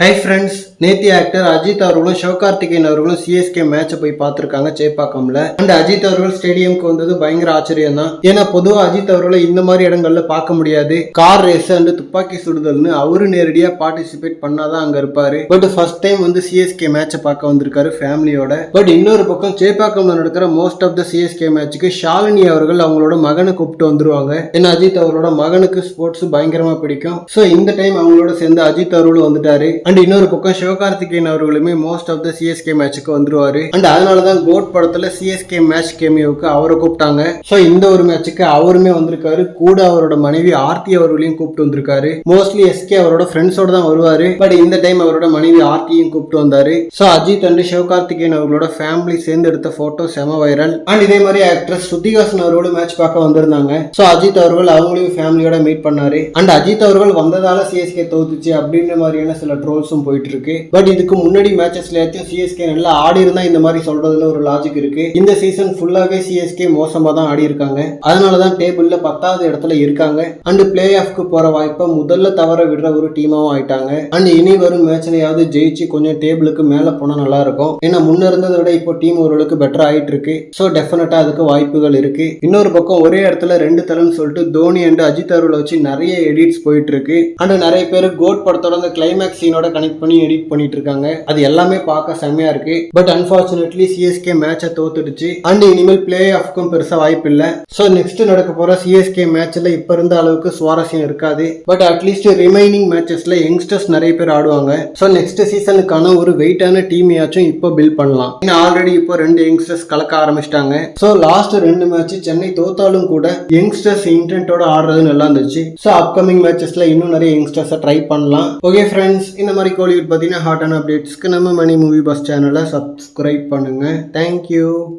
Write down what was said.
Hi friends, நேத்தி actor Ajith அவர்களும் சிவகார்த்திகேயன் அவர்களும் சிஎஸ்கே மேட்சை போய் பார்த்துருக்காங்க சேப்பாக்கம்ல. அண்ட் அஜித் அவர்கள் ஸ்டேடியம்க்கு வந்தது பயங்கர ஆச்சரியம் தான். ஏன்னா பொதுவாக அஜித் அவர்களை இந்த மாதிரி இடங்கள்ல பார்க்க முடியாது. கார் ரேஸ் அண்ட் துப்பாக்கி சுடுதல்னு அவரு நேரடியாக பார்ட்டிசிபேட் பண்ணாதான் அங்க இருப்பாரு. பட் ஃபர்ஸ்ட் டைம் வந்து சிஎஸ்கே மேட்சை பார்க்க வந்திருக்காரு ஃபேமிலியோட. பட் இன்னொரு பக்கம் சேப்பாக்கம்ல நடக்கிற மோஸ்ட் ஆஃப் த சிஎஸ்கே மேட்சுக்கு ஷாலினி அவர்கள் அவங்களோட மகனை கூப்பிட்டு வந்துருவாங்க. ஏன்னா அஜித் அவரோட மகனுக்கு ஸ்போர்ட்ஸ் பயங்கரமா பிடிக்கும். ஸோ இந்த டைம் அவங்களோட சேர்ந்து அஜித் அவர்களும் வந்துட்டாரு. அண்ட் இன்னொரு பக்கம் சிவகார்த்திகேயன் அவர்களுமே மோஸ்ட் ஆஃப் த சிஎஸ்கே மேட்சுக்கு வந்துருவாரு. அண்ட் அதனாலதான் கோட் படத்துல சிஎஸ்கே மேட்ச் கேமியோவுக்கு அவரை கூப்பிட்டாங்க. ஸோ இந்த ஒரு மேட்சுக்கு அவருமே வந்திருக்காரு. கூட அவரோட மனைவி ஆர்த்தி அவர்களையும் கூப்பிட்டு வந்திருக்காரு. மோஸ்ட்லி எஸ்கே அவரோட ஃப்ரெண்ட்ஸோட தான் வருவாரு. பட் இந்த டைம் அவரோட மனைவி ஆர்த்தியும் கூப்பிட்டு வந்தாரு. ஸோ அஜித் அண்ட் சிவகார்த்திகேயன் அவர்களோட ஃபேமிலி சேர்ந்து எடுத்த போட்டோ செம வைரல். அண்ட் இதே மாதிரி ஆக்ட்ரஸ் ஸ்ருதிஹாசன் அவரோட மேட்ச் பார்க்க வந்திருந்தாங்க. ஸோ அஜித் அவர்கள் அவங்களையும் ஃபேமிலியோட மீட் பண்ணாரு. அண்ட் அஜித் அவர்கள் வந்ததால சிஎஸ்கே தோத்துச்சு அப்படின்ற மாதிரியான சில ட்ரோல்ஸும் போயிட்டு இருக்கு. பட் இதுக்கு முன்னாடி மேட்சஸ்ல சிஎஸ்கே நல்லா ஆடி இருந்தா இந்த மாதிரி சொல்றதுல ஒரு லாஜிக் இருக்கு. இந்த சீசன் ஃபுல்லாவே சிஎஸ்கே மோசமா தான் ஆடி இருக்காங்க. அதனாலதான் டேபிள்ல 10வது இடத்துல இருக்காங்க. அண்ட் பிளே ஆஃப்க்கு போற வாய்ப்பை முதல்ல தவற விடுற ஒரு டீமாவும் ஆயிட்டாங்க. அண்ட் இனி வரும் மேட்ச்லயாவது ஜெயிச்சு கொஞ்சம் டேபிளுக்கு மேல போனா நல்லா இருக்கும். ஏன்னா முன்ன இருந்ததை விட இப்போ டீம் ஓரளவுக்கு பெட்டர் ஆயிட்டு இருக்கு. ஸோ டெஃபினட்டா அதுக்கு வாய்ப்புகள் இருக்கு. இன்னொரு பக்கம் ஒரே இடத்துல 2 தலைன்னு சொல்லிட்டு தோனி அண்ட் அஜித் அவர்களை வச்சு நிறைய எடிட்ஸ் போயிட்டு இருக்கு. அண்ட் நிறைய பேர் கோட் படத்தோட அந்த கிளைமேக்ஸ் சீனோட கனெக்ட் பண்ணி எடிட் பண்ணிட்டு இருக்காங்க. அது எல்லாமே பார்க்க செம்மையா இருக்கு. பட் அன்பார்ச்சுனேட்லி சிஎஸ்கே மேட்சை தோத்துடுச்சு. அண்ட் இனிமேல் பிளே ஆஃப்க்கும் பெருசா வாய்ப்பு இல்ல. சோ நெக்ஸ்ட் நடக்க போற சிஎஸ்கே மேட்ச்ல இப்ப இருந்த அளவுக்கு சுவாரஸ்யம் இருக்காது. பட் அட்லீஸ்ட் ரிமைனிங் மேட்சஸ்ல யங்ஸ்டர்ஸ் நிறைய பேர் ஆடுவாங்க. சோ நெக்ஸ்ட் சீசனுக்கான ஒரு வெயிட்டான டீமையாச்சும் இப்போ பில்ட் பண்ணலாம். ஆல்ரெடி இப்போ 2 யங்ஸ்டர்ஸ் கலக்க ஆரம்பிச்சிட்டாங்க. சோ லாஸ்ட் 2 மேட்ச் சென்னை தோத்தாலும் கூட யங்ஸ்டர்ஸ் இன்டென்ட்டோட ஆடுறது நல்லா இருந்துச்சு. சோ அப்கமிங் மேட்சஸ்ல இன்னும் நிறைய யங்ஸ்டர்ஸ் ட்ரை பண்ணலாம். ஓகே ஃப்ரெண்ட்ஸ், இந்த மாதிரி கோலிவுட் பத்தின ஹாட்டான அப்டேட்ஸ்க்கு நம்ம மணி மூவி பஸ் சேனலை சப்ஸ்கிரைப் பண்ணுங்க. தேங்க்யூ.